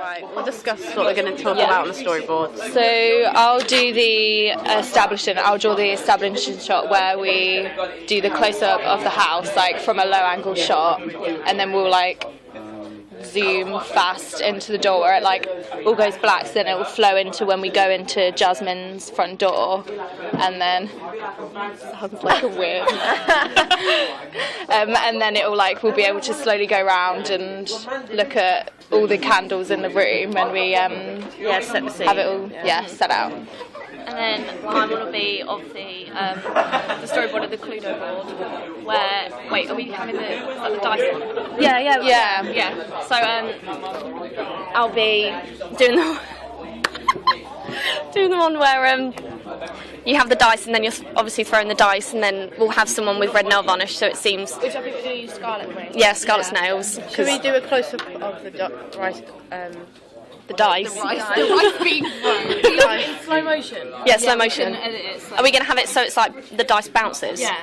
Right, we'll discuss what we're going to talk about on the storyboard. So I'll do the establishment. I'll draw the establishment shot where we do the close-up of the house, like from a low-angle shot, and then we'll like zoom fast into the door where it like all goes black, so then it will flow into when we go into Jasmine's front door, and then sounds like a weird and then it will like we'll be able to slowly go around and look at all the candles in the room when we set the scene. have it all set out. And then mine will be of the storyboard of the Cluedo board. Where are we having the dice one? Yeah. So I'll be doing the one where you have the dice and then you're obviously throwing the dice, and then we'll have someone with red nail varnish, so it seems. Which I think we're going to use Scarlet Wing. Yeah, Scarlet's nails. Should we do a close-up of the dice? The dice. In slow motion. Yeah, slow motion. Edit it, so. Are we going to have it so it's like the dice bounces? Yeah.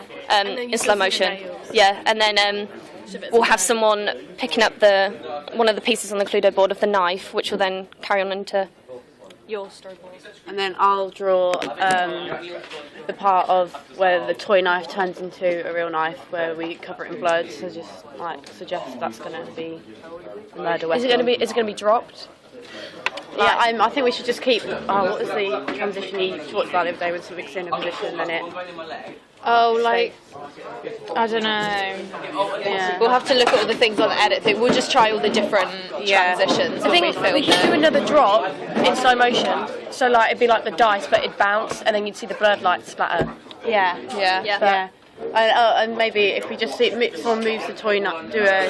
In slow motion. nails. Yeah, and then we'll have someone picking up one of the pieces on the Cluedo board of the knife, which will then carry on into your storyboard. And then I'll draw the part of where the toy knife turns into a real knife, where we cover it in blood. So just like suggest that's going to be a murder weapon. Is it going to be dropped? Yeah, I think we should just keep. What was the transition you talked about the other day with the big scene of position and it? Oh, like, I don't know. Yeah. We'll have to look at all the things on the edit thing. We'll just try all the different transitions I when think we film we could do it. another drop in slow motion. So like it'd be like the dice, but it'd bounce, and then you'd see the blood light splatter. Yeah. Yeah. And maybe if we just see someone moves the toy knife, do a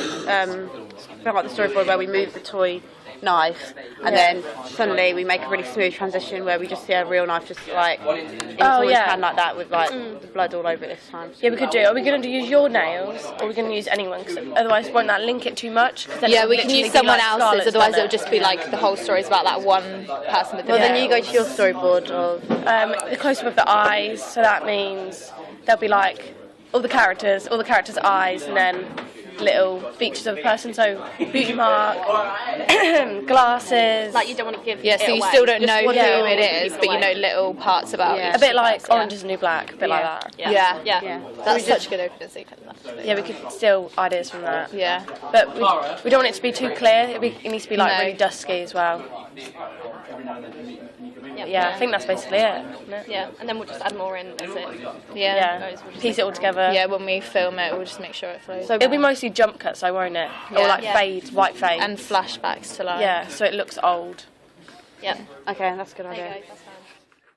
like the storyboard where we move the toy knife, and then suddenly we make a really smooth transition where we just see a real knife just like in someone's hand like that with like the blood all over it this time. Yeah, we could do it. Are we going to use your nails, or are we going to use anyone? Because otherwise, won't that link it too much? Yeah, we can use someone else's, otherwise it'll just be like the whole story's about that one person with the Well, then you go to your storyboard of the close-up of the eyes. So that means there'll be like all the characters' eyes, and then little features of a person. So beauty mark, glasses. Like you don't want to give Yeah, so it you away. still don't know who Yeah. it is, but you know little parts about Yeah. each a bit like person. Orange is the New Black, a bit like that. Yeah. That's such a good opening sequence, actually. Yeah, we could steal ideas from that. Yeah. But we don't want it to be too clear. It needs to be like No. really dusky as well. Yeah, I think that's basically it. Isn't it? Yeah, and then we'll just add more in as it Yeah. Yeah, goes. We'll just piece it all together. Yeah, when we film it, we'll just make sure it flows. So it'll be mostly jump cuts, though, won't it? Or Yeah. like Yeah. fades, white fades. and flashbacks to life. yeah, so it looks old. Yeah. okay, that's a good There you idea. go. That's fine.